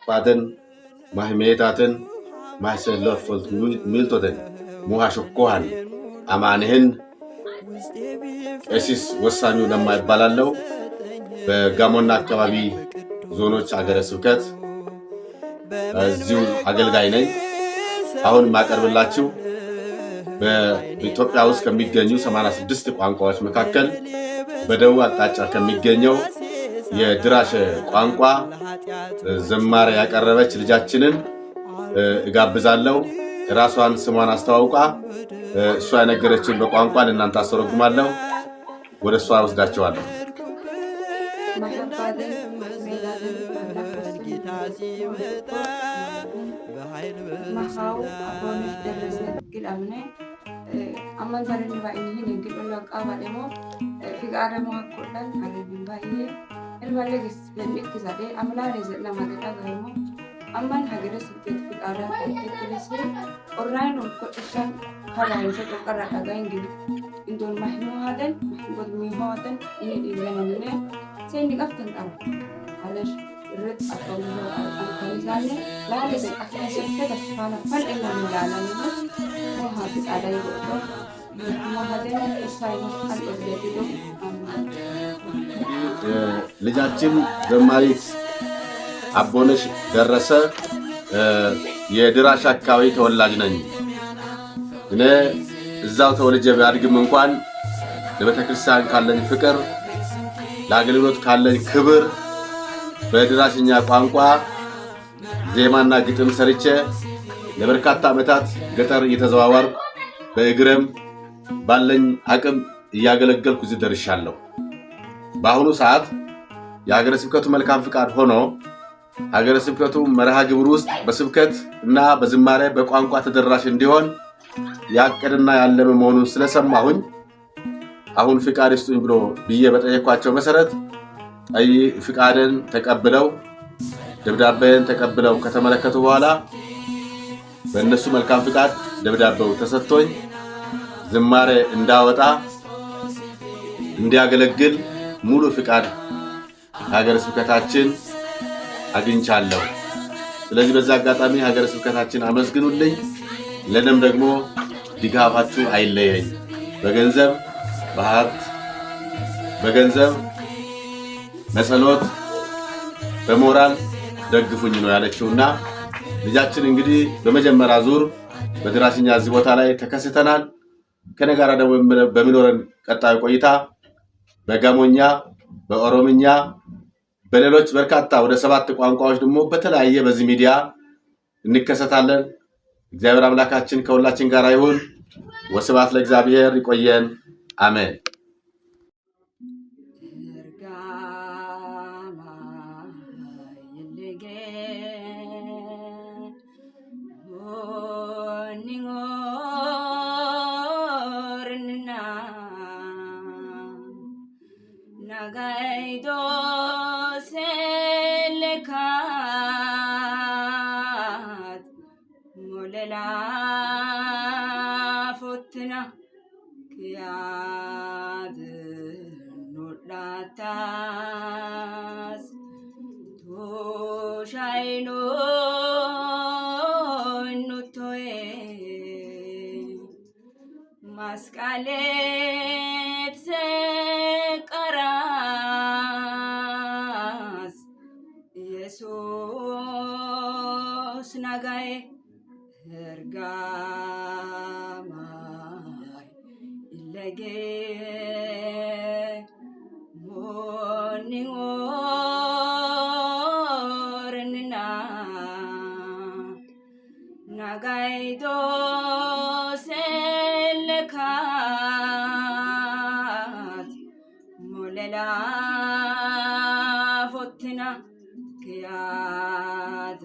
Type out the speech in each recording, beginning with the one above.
ባደን ማህሜታትን ማሰሎት ፎልት ሚልቶተን ሙሃሽኮሃን አማንህን ቀሲስ ወሳኙ ለማ ይባላለው በጋሞና አካባቢ ዞኖች አገረ ስብከት እዚሁ አገልጋይ ነኝ። አሁን ማቀርብላችሁ በኢትዮጵያ ውስጥ ከሚገኙ 86 ቋንቋዎች መካከል በደቡብ አቅጣጫ ከሚገኘው የድራሽ ቋንቋ ዝማሬ ያቀረበች ልጃችንን እጋብዛለሁ። ራሷን ስሟን አስተዋውቃ እሷ የነገረችን በቋንቋ ለእናንተ አስተረጉማለሁ። ወደ እሷ ወስዳቸዋለሁ። Amman hagere sibet fikara tekkelese orain ukkotishan khabain se tokkara tagain gidi indon mahmu hadan mahmud mihodan ini dilemanne se nigaftan tar halash red atollo alkarizane lale se akhna se tasfana fal illa milana ni mo hafi adai godo mo hadan isainos al-izdido ልጃችን ዘማሪት አቦነሽ ደረሰ የድራሽ አካባቢ ተወላጅ ነኝ። እኔ እዛው ተወልጄ ባድግም እንኳን ለቤተክርስቲያን ካለኝ ፍቅር ለአገልግሎት ካለኝ ክብር በድራሽኛ ቋንቋ ዜማና ግጥም ሰርቼ ለበርካታ ዓመታት ገጠር እየተዘዋወርኩ በእግረም ባለኝ አቅም እያገለገልኩ እዚህ ደርሻለሁ። በአሁኑ ሰዓት የሀገረ ስብከቱ መልካም ፍቃድ ሆኖ ሀገረ ስብከቱ መርሃ ግብር ውስጥ በስብከት እና በዝማሬ በቋንቋ ተደራሽ እንዲሆን ያቀድና ያለመ መሆኑን ስለሰማሁኝ አሁን ፍቃድ ይስጡኝ ብሎ ብዬ በጠየኳቸው መሰረት ፍቃድን ተቀብለው ደብዳቤን ተቀብለው ከተመለከቱ በኋላ በእነሱ መልካም ፍቃድ ደብዳቤው ተሰጥቶኝ ዝማሬ እንዳወጣ እንዲያገለግል ሙሉ ፍቃድ ሀገረ ስብከታችን አግኝቻለሁ። ስለዚህ በዛ አጋጣሚ ሀገረ ስብከታችን አመስግኑልኝ። ለነም ደግሞ ድጋፋችሁ አይለየኝ። በገንዘብ በሀብት በገንዘብ በጸሎት በሞራል ደግፉኝ ነው ያለችውና ልጃችን እንግዲህ በመጀመሪያ ዙር በድራሽኛ እዚህ ቦታ ላይ ተከስተናል። ከነጋራ ደግሞ በሚኖረን ቀጣይ ቆይታ በጋሞኛ በኦሮምኛ በሌሎች በርካታ ወደ 7 ቋንቋዎች ደግሞ በተለያየ በዚህ ሚዲያ እንከሰታለን። እግዚአብሔር አምላካችን ከሁላችን ጋር ይሁን። ወስብሐት ለእግዚአብሔር። ይቆየን። አሜን። Nagaido molela fotina kiyad nudatas to shaino nutoe maskalet se qaras yesus nagae ergamai ilege morningornina nagaido selkat molela fotina kiyad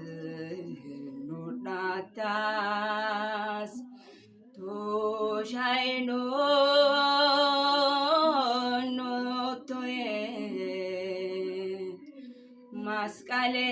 nudatas to shaino notoye maskale